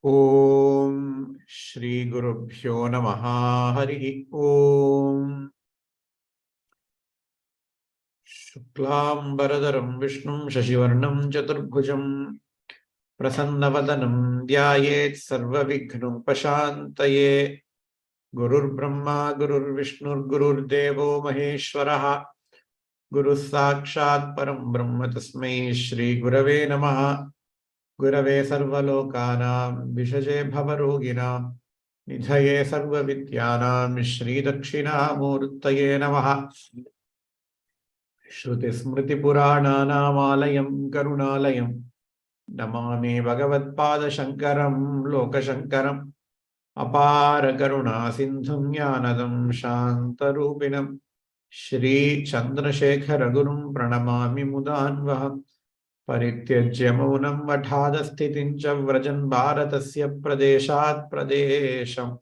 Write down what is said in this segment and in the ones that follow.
Om Shri Gurubhyo Namaha Harihi Om Shuklam Baradaram Vishnum Shashivarnam Chaturbhujam Prasannavadanam Dhyayet Sarva Vighnum Pashantaye Gurur Brahma Gurur Vishnur Gurur Devo Maheshwaraha Guru Sakshat Param Brahma Tasmai Shri Gurave Namaha Gurave Sarvalokanam Vishaje Bhavaroginam Nidhaye Sarva Vidyanam Shri Dakshinamurtaye Namaha Shruti Smriti Purananam Alayam Karunalayam Namami Bhagavad Pada Shankaram Loka Shankaram Apara Karuna Sindhum Jnanadam Shantarupinam Shri Chandrasekhara Gurum Pranamami Mudanvaham Parityajya Maunam Vadhadasthitin cha Vrajan Bharatasya Pradeshat Pradesham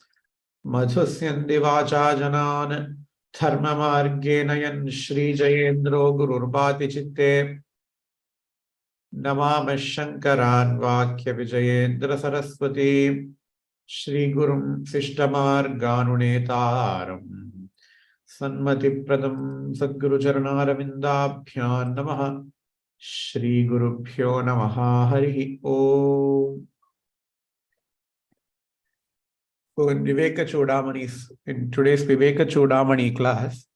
Madhusyandi Vacha Janan Dharma Marge Nayan Shri Jayendro Gururbati Chitte Namama Shankaran Vakya Vijayendra Saraswati Shri Gurum Sishtamar Ganunetaram Sanmati Pradam Sadguru Charanaravindaabhyan Namaha Shri Gurubhyo Namaha Harihi Om. So in today's Viveka Chudamani class,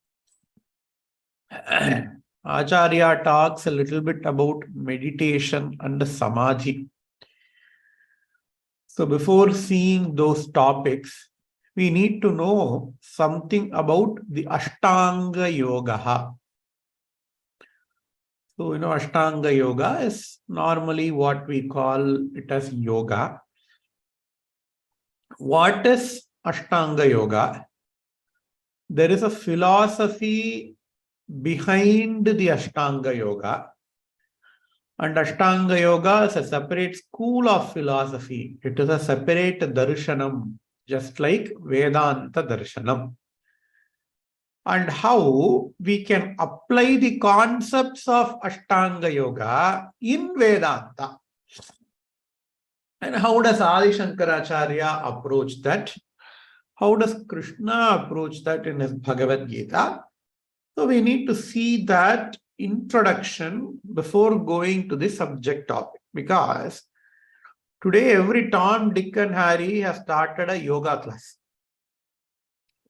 Acharya talks a little bit about meditation and samadhi. So before seeing those topics, we need to know something about the Ashtanga Yoga. So, Ashtanga Yoga is normally what we call it as yoga. What is Ashtanga Yoga? There is a philosophy behind the Ashtanga Yoga. And Ashtanga Yoga is a separate school of philosophy. It is a separate darshanam, just like Vedanta darshanam. And how we can apply the concepts of Ashtanga Yoga in Vedanta. And how does Adi Shankaracharya approach that? How does Krishna approach that in his Bhagavad Gita? So we need to see that introduction before going to the subject topic. Because today every Tom, Dick and Harry has started a yoga class.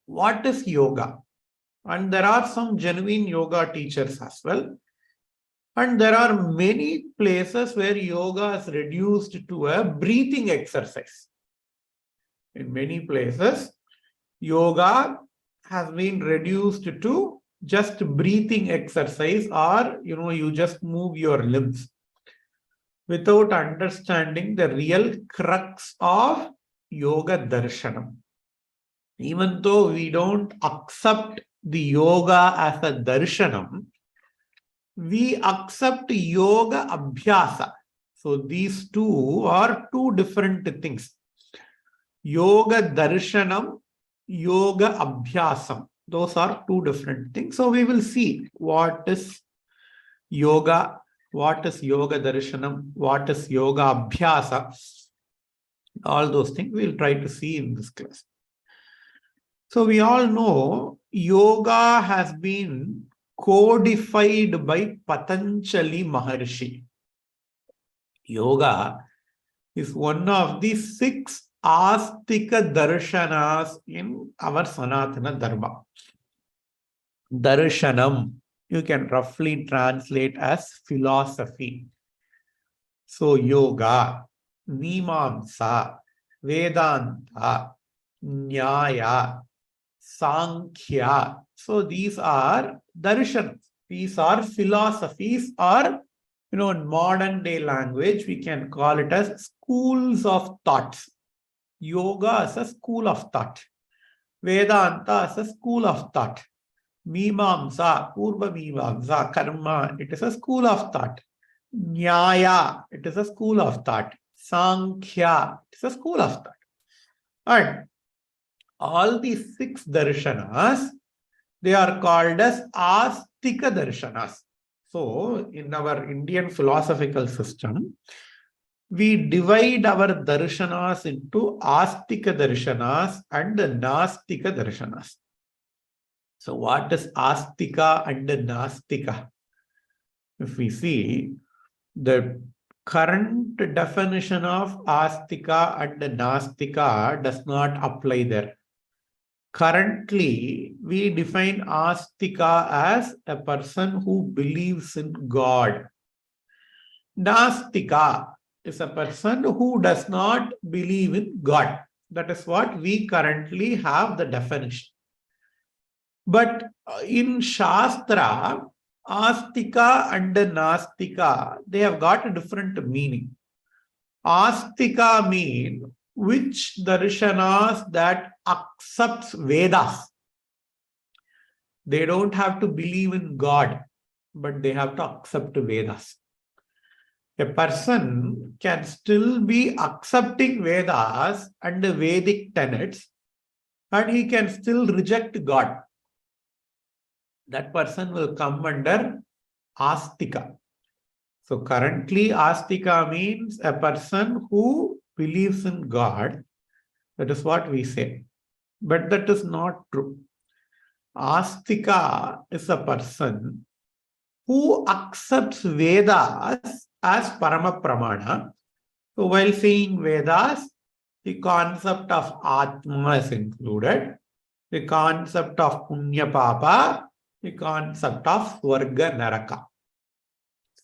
What is yoga? And there are some genuine yoga teachers as well. And there are many places where yoga is reduced to a breathing exercise. In many places, yoga has been reduced to just breathing exercise, or, you just move your limbs without understanding the real crux of yoga darshanam. Even though we don't accept the yoga as a darshanam, we accept yoga abhyasa. So these two are two different things. Yoga darshanam, yoga abhyasam. Those are two different things. So we will see what is yoga, what is yoga darshanam, what is yoga abhyasa. All those things we'll try to see in this class. So we all know yoga has been codified by Patanjali Maharshi. Yoga is one of the 6 Astika darshanas in our Sanatana Dharma. Darshanam, you can roughly translate as philosophy. So yoga, Mimamsa, Vedanta, Nyaya, Sankhya. So these are darshanas. These are philosophies, or, in modern day language, we can call it as schools of thoughts. Yoga is a school of thought. Vedanta is a school of thought. Mimamsa, Purva Mimamsa, Karma, it is a school of thought. Nyaya, it is a school of thought. Sankhya, it is a school of thought. And all these 6 darshanas, they are called as Astika darshanas. So, in our Indian philosophical system, we divide our darshanas into astika darshanas and nastika darshanas. So what is astika and nastika? If we see the current definition of astika and nastika does not apply there. Currently, we define astika as a person who believes in God. Nastika is a person who does not believe in God. That is what we currently have the definition. But in Shastra, astika and nastika, they have got a different meaning. Astika means which darshanas that accepts Vedas. They don't have to believe in God, but they have to accept Vedas. A person can still be accepting Vedas and Vedic tenets, and he can still reject God. That person will come under astika. So currently, astika means a person who believes in God. That is what we say. But that is not true. Astika is a person who accepts Vedas as Parama Pramana. So while saying Vedas, the concept of Atma is included, the concept of Punya Papa, the concept of Swarga Naraka.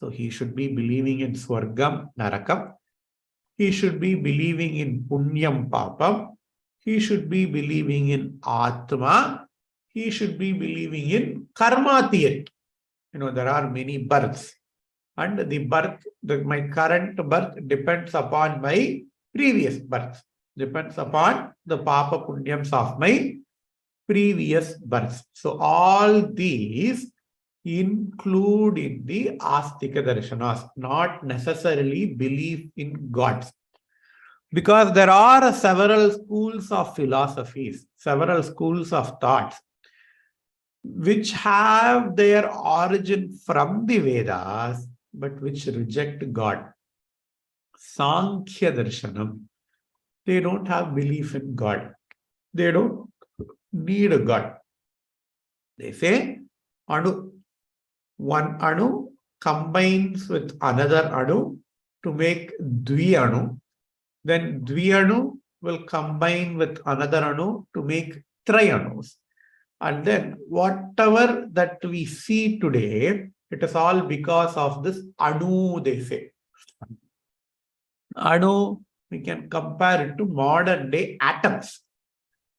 So he should be believing in Swargam Narakam. He should be believing in Punyam Papam. He should be believing in Atma. He should be believing in Karma theory. There are many births. And the birth, my current birth depends upon my previous birth. Depends upon the Papa Punyams of my previous births. So all these include in the Astika Darshanas, not necessarily belief in gods. Because there are several schools of philosophies, several schools of thoughts, which have their origin from the Vedas, but which reject God. Sankhya Darshanam, they don't have belief in God. They don't need a God. They say, Anu, one Anu combines with another Anu to make Dvi-Anu. Then Dvi-Anu will combine with another Anu to make Tri-Anus. And then whatever that we see today, it is all because of this Anu, they say. Anu, we can compare it to modern day atoms.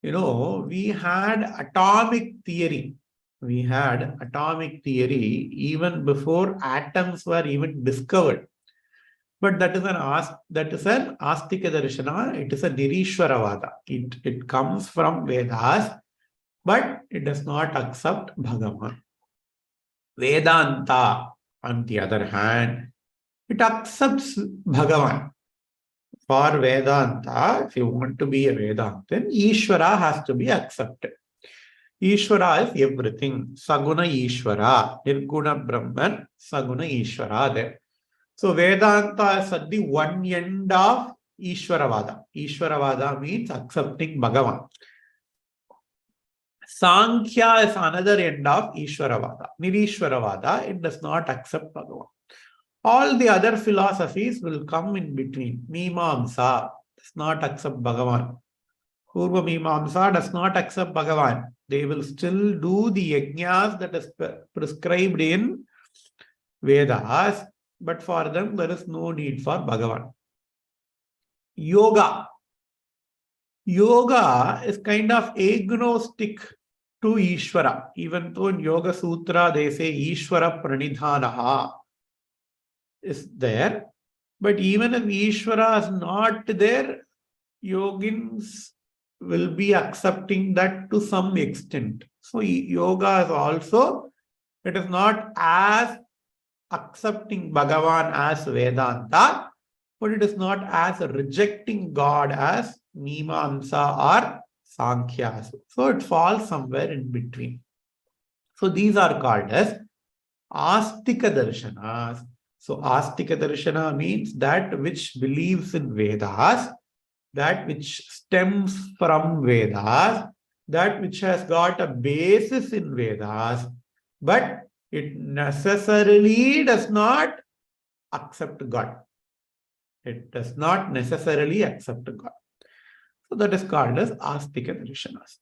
We had atomic theory. We had atomic theory even before atoms were even discovered. But that is an Astika Darshana. It is a Nirishwaravada. It comes from Vedas, but it does not accept Bhagavan. Vedanta, on the other hand, it accepts Bhagavan. For Vedanta, if you want to be a Vedantin, Ishvara has to be accepted. Ishvara is everything. Saguna Ishvara, Nirguna Brahman, Saguna Ishvara there. So Vedanta is at the one end of Ishvaravada. Ishvaravada means accepting Bhagavan. Sankhya is another end of Ishvaravada. Nirishwaravada, it does not accept Bhagavan. All the other philosophies will come in between. Mimamsa does not accept Bhagavan. Purva Mimamsa does not accept Bhagavan. They will still do the yajnas that is prescribed in Vedas, but for them there is no need for Bhagavan. Yoga. Yoga is kind of agnostic to Ishvara. Even though in Yoga Sutra they say Ishvara Pranidhanaha is there. But even if Ishvara is not there, yogins will be accepting that to some extent. So yoga is also, it is not as accepting Bhagavan as Vedanta, but it is not as rejecting God as Mimamsa or Sankhya. So it falls somewhere in between. So these are called as Astika Darshanas. So Astika Darshana means that which believes in Vedas, that which stems from Vedas, that which has got a basis in Vedas, but it necessarily does not accept God. It does not necessarily accept God. So that is called as Astika Darshanas.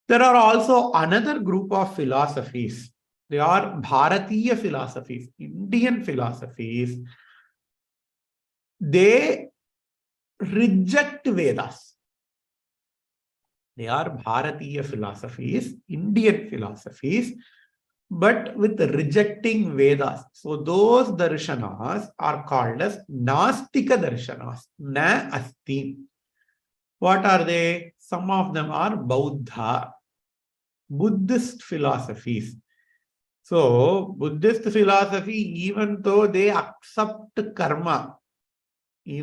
There are also another group of philosophies. They are Bharatiya philosophies, Indian philosophies. They reject Vedas. They are Bharatiya philosophies, Indian philosophies, but with rejecting Vedas. So those darshanas are called as Nastika darshanas, Na Asti. What are they? Some of them are Buddha, Buddhist philosophies. So Buddhist philosophy, even though they accept karma, they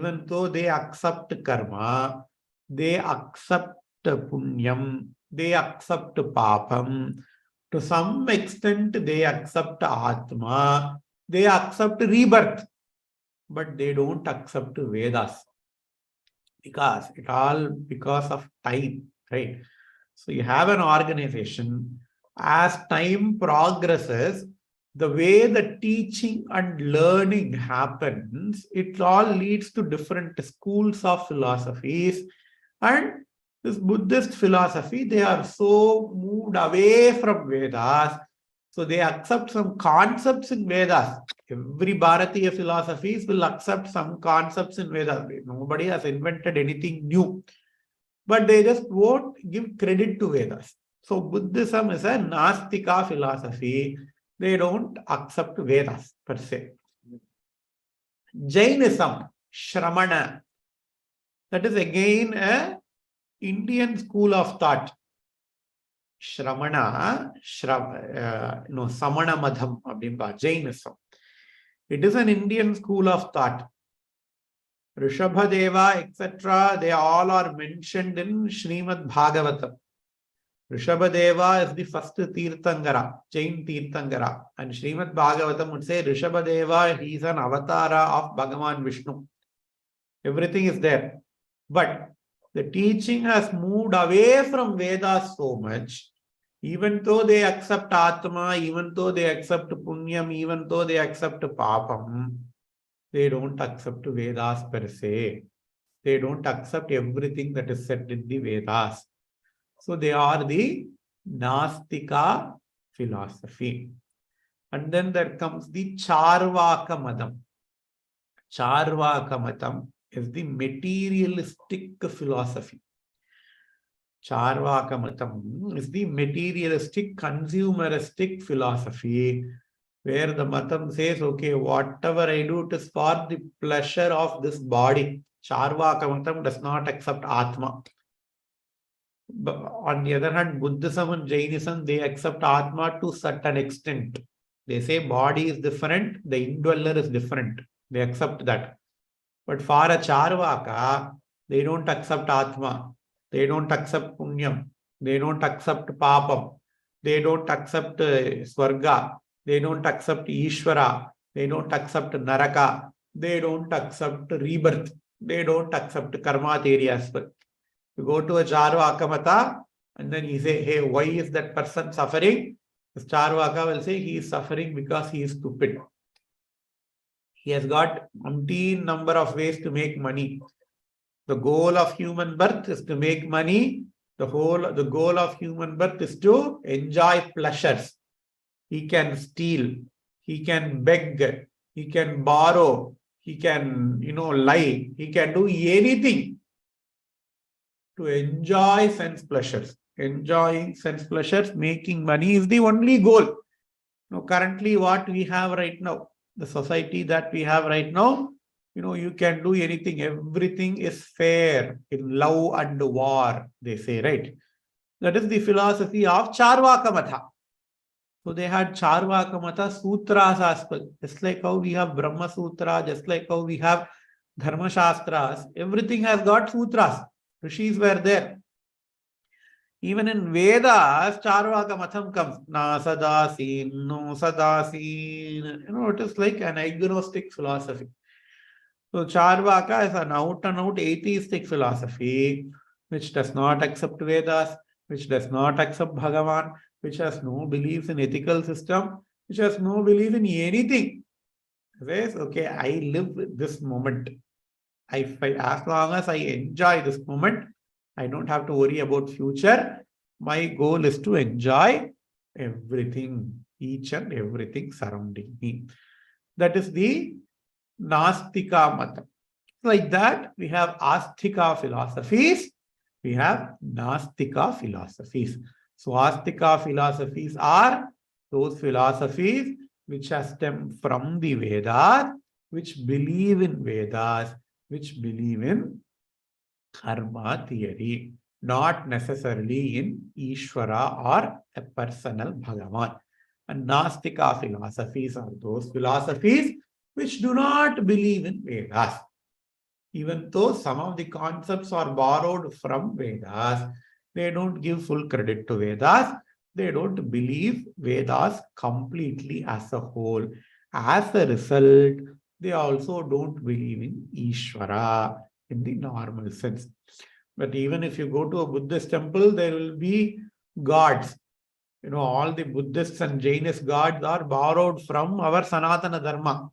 accept punyam, they accept papam. To some extent, they accept Atma, they accept rebirth, but they don't accept Vedas. Because of time, right? So you have an organization, as time progresses, the way the teaching and learning happens, it all leads to different schools of philosophies. And this Buddhist philosophy, they are so moved away from Vedas. So they accept some concepts in Vedas. Every Bharatiya philosophies will accept some concepts in Vedas. Nobody has invented anything new. But they just won't give credit to Vedas. So Buddhism is a Nastika philosophy. They don't accept Vedas per se. Jainism, Shramana, that is again a Indian school of thought. Samana Madham abimba, Jainism. It is an Indian school of thought. Rishabhadeva, etc., they all are mentioned in Srimad Bhagavatam. Rishabhadeva is the first Tirthangara, Jain Tirthangara. And Srimad Bhagavatam would say Rishabhadeva, he is an avatara of Bhagavan Vishnu. Everything is there. But the teaching has moved away from Vedas so much, even though they accept Atma, even though they accept Punyam, even though they accept Papam, they don't accept Vedas per se. They don't accept everything that is said in the Vedas. So they are the Nastika philosophy. And then there comes the Charvaka Madam. Charvaka Madam is the materialistic philosophy. Charvaka Matam is the materialistic, consumeristic philosophy, where the Matam says, okay, whatever I do, it is for the pleasure of this body. Charvaka Matam does not accept Atma. But on the other hand, Buddhism and Jainism, they accept Atma to a certain extent. They say body is different, the indweller is different. They accept that. But for a Charvaka, they don't accept Atma. They don't accept Punyam. They don't accept Papam. They don't accept Swarga. They don't accept Ishvara. They don't accept Naraka. They don't accept rebirth. They don't accept Karma theory as well. You go to a Charvaka Mata and then you say, hey, why is that person suffering? The Charvaka will say he is suffering because he is stupid. He has got umpteen number of ways to make money. The goal of human birth is to make money. The goal of human birth is to enjoy pleasures. He can steal. He can beg. He can borrow. He can, lie. He can do anything to enjoy sense pleasures. Enjoying sense pleasures, making money is the only goal. Now, currently what we have right now, the society that we have right now, you can do anything. Everything is fair in love and war, they say, right? That is the philosophy of Charvaka Mata. So they had Charvaka Mata sutras as well. Just like how we have Brahma Sutra, just like how we have Dharma Shastras, everything has got sutras. Rishis were there. Even in Vedas, Charvaka Matham comes. Na sadasin, no sadasin. It is like an agnostic philosophy. So Charvaka is an out-and-out atheistic philosophy, which does not accept Vedas, which does not accept Bhagavan, which has no beliefs in ethical system, which has no belief in anything. It says, okay, I live this moment. As long as I enjoy this moment, I don't have to worry about future. My goal is to enjoy everything, each and everything surrounding me. That is the Nastika Mata. Like that, we have Astika philosophies, we have Nastika philosophies. So Astika philosophies are those philosophies which have stemmed from the Vedas, which believe in Vedas, which believe in karma theory, not necessarily in Ishvara or a personal Bhagavan. And Nastika philosophies are those philosophies which do not believe in Vedas. Even though some of the concepts are borrowed from Vedas, they don't give full credit to Vedas. They don't believe Vedas completely as a whole. As a result, they also don't believe in Ishvara in the normal sense. But even if you go to a Buddhist temple, there will be gods. All the Buddhists and Jainist gods are borrowed from our Sanatana Dharma,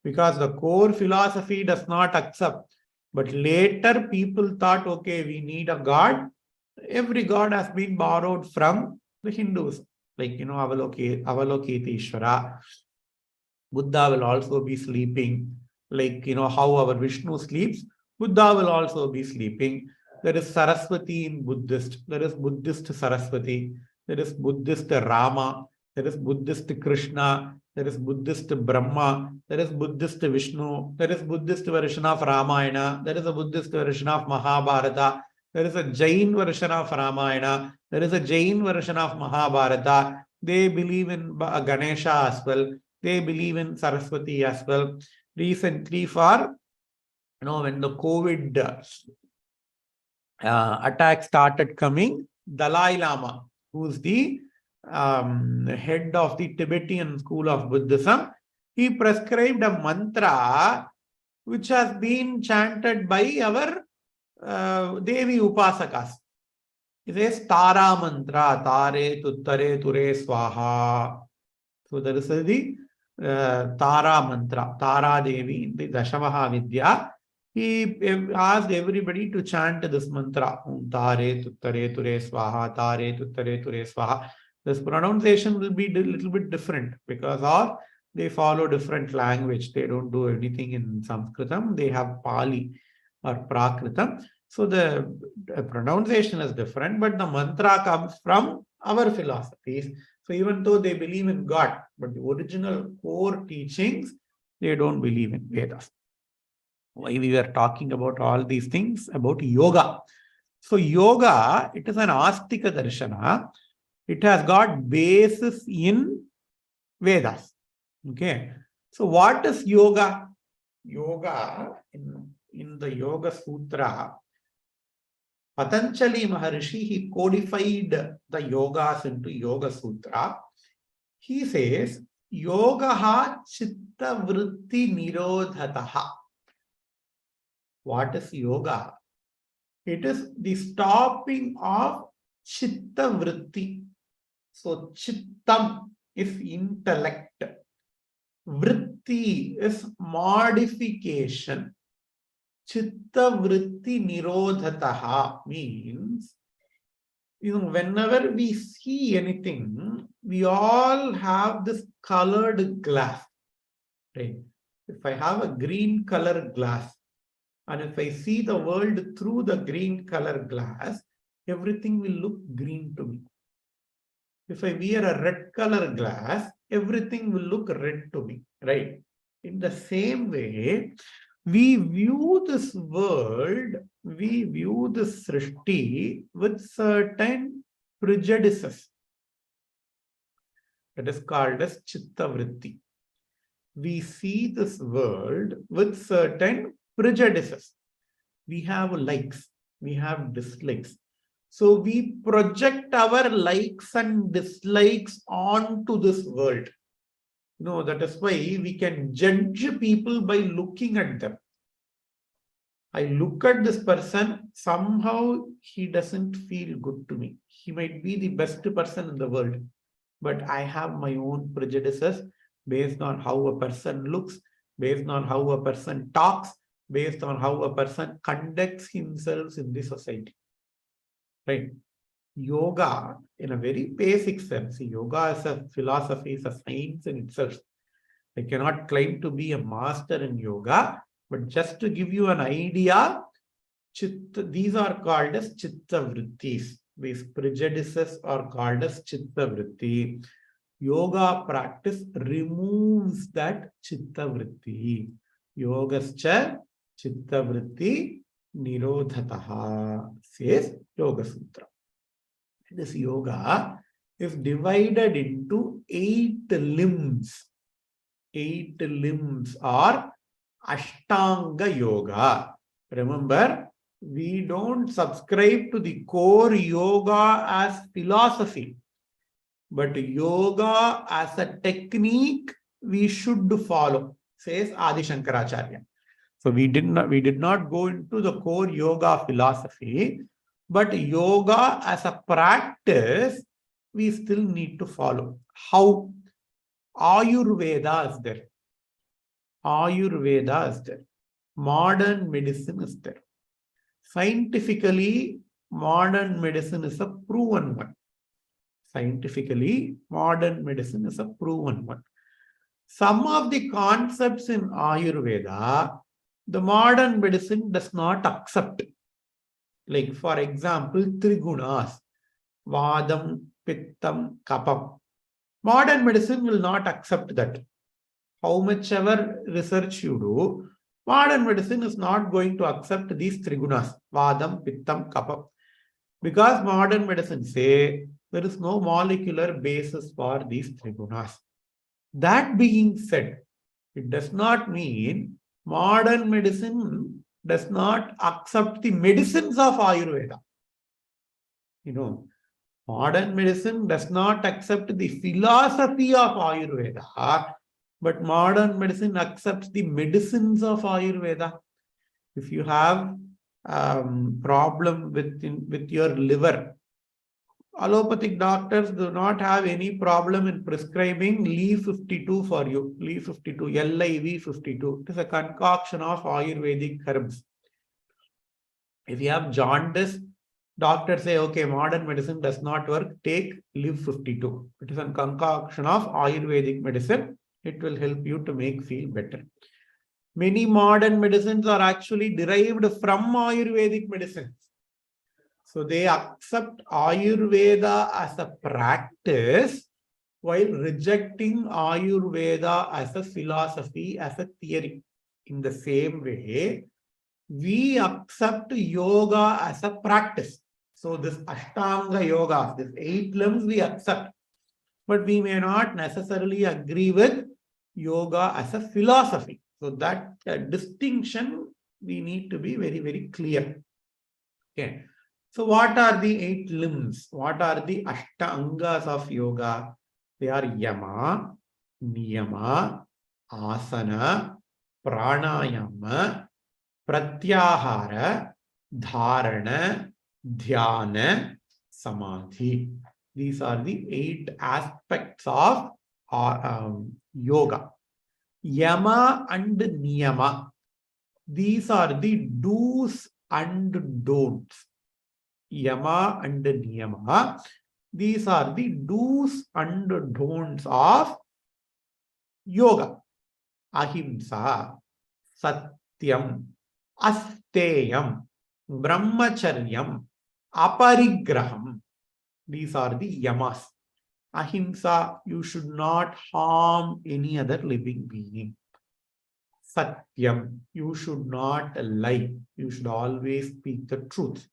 because the core philosophy does not accept. But later people thought, okay, we need a god. Every god has been borrowed from the Hindus, like, Avalokita Ishvara. Buddha will also be sleeping, like, how our Vishnu sleeps, Buddha will also be sleeping. There is Saraswati in Buddhist. There is Buddhist Saraswati. There is Buddhist Rama. There is Buddhist Krishna. There is Buddhist Brahma. There is Buddhist Vishnu. There is Buddhist version of Ramayana. There is a Buddhist version of Mahabharata. There is a Jain version of Ramayana. There is a Jain version of Mahabharata. They believe in Ganesha as well. They believe in Saraswati as well. Recently, when the COVID attack started coming, Dalai Lama, who's the head of the Tibetan school of Buddhism, he prescribed a mantra which has been chanted by our Devi Upasakas. It says Tara mantra, Tare Tuttare Ture Swaha. So there is the Tara mantra, Tara Devi in the Dashamaha Vidya. He asked everybody to chant this mantra, Tare Tuttare Ture Swaha, Tare Tuttare Ture Swaha. This pronunciation will be a little bit different because they follow different language. They don't do anything in Sanskritam. They have Pali or Prakritam. So the pronunciation is different, but the mantra comes from our philosophies. So even though they believe in God, but the original core teachings, they don't believe in Vedas. Why we were talking about all these things about yoga. So yoga, it is an Astika Darshana. It has got basis in Vedas. Okay. So what is yoga? Yoga, in the Yoga Sutra, Patanjali Maharishi, he codified the yogas into Yoga Sutra. He says, Yogaha Chitta Vritti Nirodhataha. What is yoga? It is the stopping of Chitta Vritti. So Chittam is intellect. Vritti is modification. Chitta Vritti Nirodhataha means, whenever we see anything, we all have this colored glass. Right? If I have a green color glass, and if I see the world through the green color glass, everything will look green to me. If I wear a red color glass, everything will look red to me, right? In the same way, we view this world, we view this Srishti with certain prejudices. That is called as Chitta Vritti. We see this world with certain prejudices. We have likes, we have dislikes. So we project our likes and dislikes onto this world. No, that is why we can judge people by looking at them. I look at this person, somehow he doesn't feel good to me. He might be the best person in the world, but I have my own prejudices based on how a person looks, based on how a person talks, based on how a person conducts himself in the society. Right? Yoga, in a very basic sense, yoga is a philosophy, is a science in itself. I cannot claim to be a master in yoga, but just to give you an idea, these are called as chitta vrittis. These prejudices are called as chitta vritti. Yoga practice removes that chitta vritti. Yogascha chitta vritti nirodhataha, says Yoga Sutra. This yoga is divided into 8 limbs. 8 limbs are Ashtanga Yoga. Remember, we don't subscribe to the core yoga as philosophy, but yoga as a technique we should follow, says Adi Shankaracharya. So we did not go into the core yoga philosophy, but yoga as a practice we still need to follow. How? Ayurveda is there. Ayurveda is there. Modern medicine is there. Scientifically, modern medicine is a proven one. Scientifically, modern medicine is a proven one. Some of the concepts in Ayurveda, the modern medicine does not accept. Like, for example, trigunas, vadam, pittam, kapam. Modern medicine will not accept that. How much ever research you do, modern medicine is not going to accept these trigunas, vadam, pittam, kapam. Because modern medicine say there is no molecular basis for these trigunas. That being said, it does not mean modern medicine does not accept the medicines of Ayurveda. Modern medicine does not accept the philosophy of Ayurveda, but modern medicine accepts the medicines of Ayurveda. If you have problem with your liver, allopathic doctors do not have any problem in prescribing Li52 for you. Li52, LIV52. It is a concoction of Ayurvedic herbs. If you have jaundice, doctors say, okay, modern medicine does not work, take Liv52. It is a concoction of Ayurvedic medicine. It will help you to feel better. Many modern medicines are actually derived from Ayurvedic medicines. So they accept Ayurveda as a practice while rejecting Ayurveda as a philosophy, as a theory. In the same way, we accept yoga as a practice. So this Ashtanga Yoga, this 8 limbs we accept, but we may not necessarily agree with yoga as a philosophy. So that distinction we need to be very, very clear. Okay. So what are the 8 limbs? What are the Ashtangas of yoga? They are Yama, Niyama, Asana, Pranayama, Pratyahara, Dharana, Dhyana, Samadhi. These are the 8 aspects of yoga. Yama and Niyama. These are the do's and don'ts. Yama and Niyama. These are the do's and don'ts of yoga. Ahimsa, Satyam, Asteyam, Brahmacharyam, Aparigraham. These are the yamas. Ahimsa, you should not harm any other living being. Satyam, you should not lie. You should always speak the truth.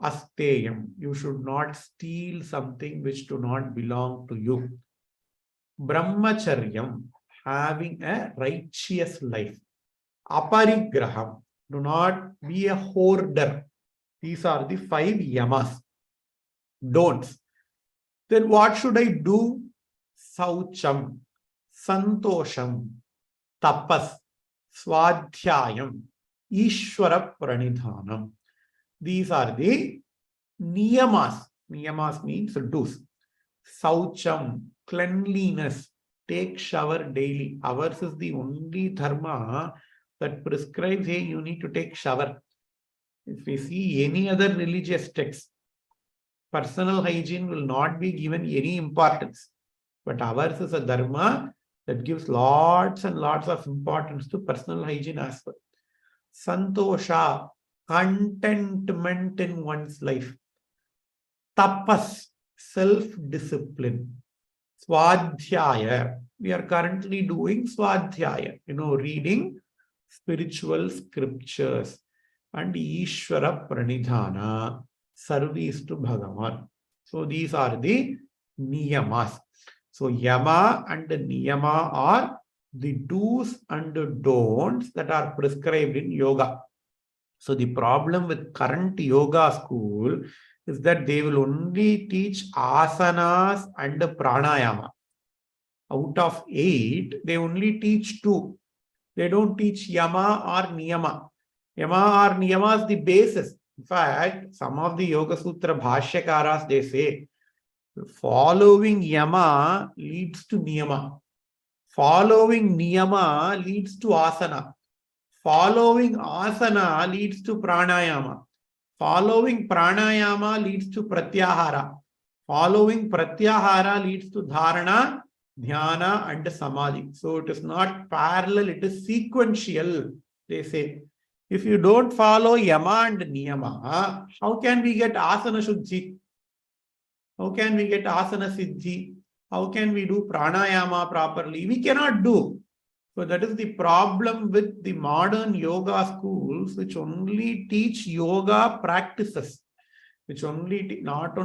Asteyam, you should not steal something which do not belong to you. Brahmacharyam, having a righteous life. Aparigraham, do not be a hoarder. These are the 5 yamas. don'ts. Then what should I do? Saucham, Santosham, Tapas, Swadhyayam, Ishvara Pranidhanam. These are the niyamas. Niyamas means do's. Saucham, cleanliness. Take shower daily. Ours is the only dharma that prescribes, hey, you need to take shower. If we see any other religious text, personal hygiene will not be given any importance. But ours is a dharma that gives lots and lots of importance to personal hygiene as well. Santosha, contentment in one's life. Tapas, self-discipline. Swadhyaya, we are currently doing Swadhyaya, reading spiritual scriptures. And Ishvara Pranidhana, service to Bhagavan. So these are the niyamas. So yama and niyama are the do's and don'ts that are prescribed in yoga. So the problem with current yoga school is that they will only teach asanas and pranayama. Out of 8, they only teach 2. They don't teach yama or niyama. Yama or niyama is the basis. In fact, some of the Yoga Sutra Bhashyakaras, they say, following yama leads to niyama. Following niyama leads to asana. Following asana leads to pranayama. Following pranayama leads to pratyahara. Following pratyahara leads to dharana, dhyana and samadhi. So it is not parallel, it is sequential, they say. If you don't follow yama and niyama, how can we get asana shuddhi? How can we get asana siddhi? How can we do pranayama properly? We cannot do. So that is the problem with the modern yoga schools, which only teach yoga practices, which only not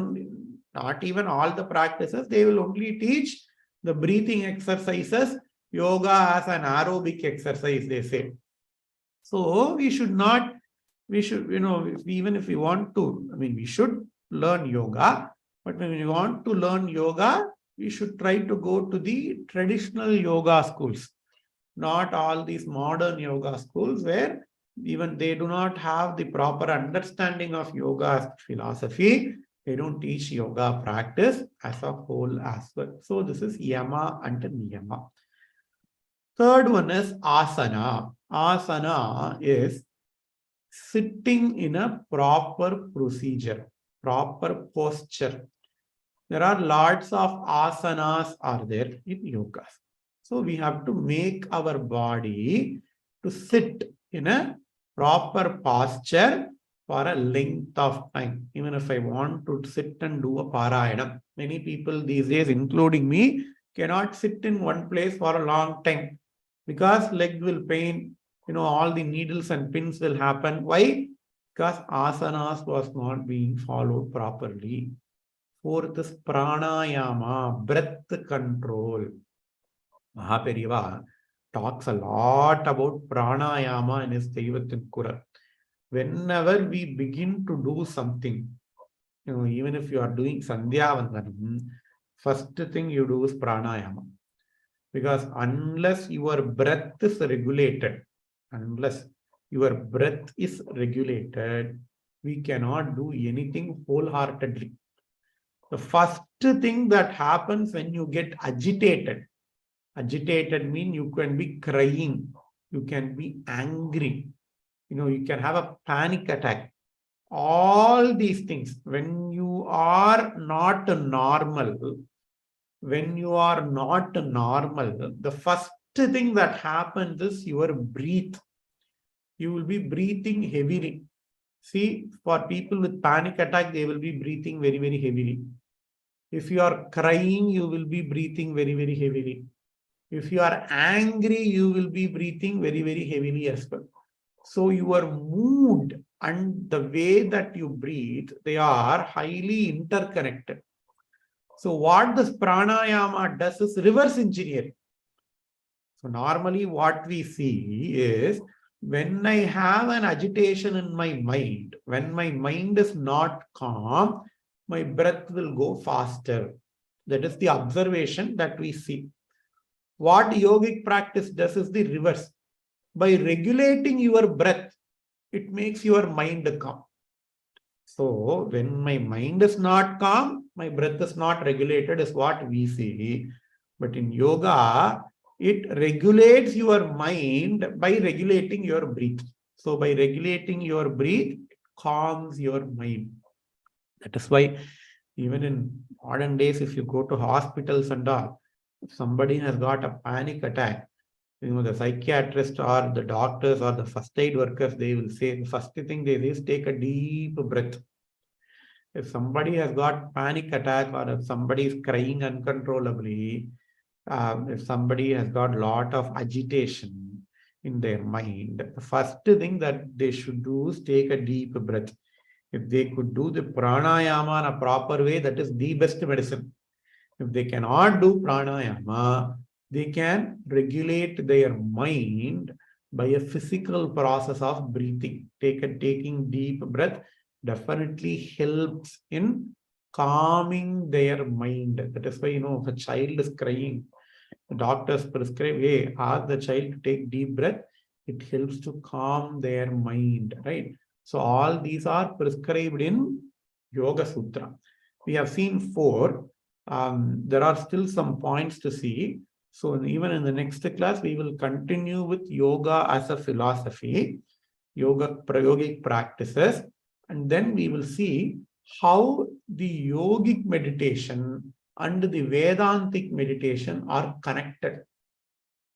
even all the practices, they will only teach the breathing exercises, yoga as an aerobic exercise, they say. So we should, even if we want to, we should learn yoga, but when we want to learn yoga, we should try to go to the traditional yoga schools. Not all these modern yoga schools where even they do not have the proper understanding of yoga philosophy. They don't teach yoga practice as a whole as well. So this is yama and niyama. Third one is asana. Asana is sitting in a proper procedure, proper posture. There are lots of asanas are there in yoga. So we have to make our body to sit in a proper posture for a length of time. Even if I want to sit and do a parayanam, many people these days, including me, cannot sit in one place for a long time because leg will pain, all the needles and pins will happen. Why? Because asanas was not being followed properly. Fourth is pranayama, breath control. Mahaperiva talks a lot about pranayama in his Deivathin Kural. Whenever we begin to do something, even if you are doing Sandhya Vandanam, first thing you do is pranayama. Because unless your breath is regulated, we cannot do anything wholeheartedly. The first thing that happens when you get agitated means you can be crying, you can be angry, you can have a panic attack. All these things, when you are not normal, the first thing that happens is your breath. You will be breathing heavily. See, for people with panic attack, they will be breathing very, very heavily. If you are crying, you will be breathing very, very heavily. If you are angry, you will be breathing very, very heavily as well. So your mood and the way that you breathe, they are highly interconnected. So what this pranayama does is reverse engineering. So normally what we see is when I have an agitation in my mind, when my mind is not calm, my breath will go faster. That is the observation that we see. What yogic practice does is the reverse. By regulating your breath, it makes your mind calm. So when my mind is not calm, my breath is not regulated, is what we see. But in yoga, it regulates your mind by regulating your breath. So by regulating your breath, it calms your mind. That is why even in modern days, if you go to hospitals and all, if somebody has got a panic attack, the psychiatrist or the doctors or the first aid workers, they will say, the first thing they say is take a deep breath. If somebody has got panic attack or if somebody is crying uncontrollably, if somebody has got a lot of agitation in their mind, the first thing that they should do is take a deep breath. If they could do the pranayama in a proper way, that is the best medicine. If they cannot do pranayama, they can regulate their mind by a physical process of breathing. Taking deep breath definitely helps in calming their mind. That is why, if a child is crying, the doctors prescribe, hey, ask the child to take deep breath. It helps to calm their mind, right? So all these are prescribed in Yoga Sutra. We have seen 4. There are still some points to see. So even in the next class, we will continue with yoga as a philosophy, yogic practices, and then we will see how the yogic meditation and the Vedantic meditation are connected.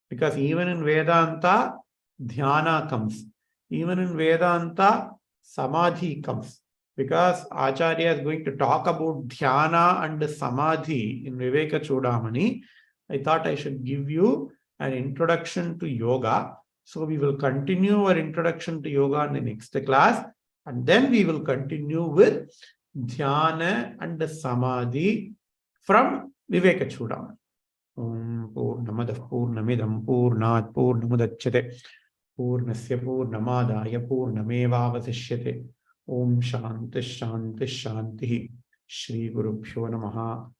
Because even in Vedanta, dhyana comes. Even in Vedanta, samadhi comes. Because Acharya is going to talk about dhyana and samadhi in Viveka Chudamani, I thought I should give you an introduction to yoga. So we will continue our introduction to yoga in the next class. And then we will continue with dhyana and samadhi from Viveka Chudamani. Om Purnamadah Purnamidam Purnat Purnamudachyate Purnasya Purnamadaya Purnamevavasishyate. Om Shanti Shanti Shanti. Shri Gurubhyo Namaha.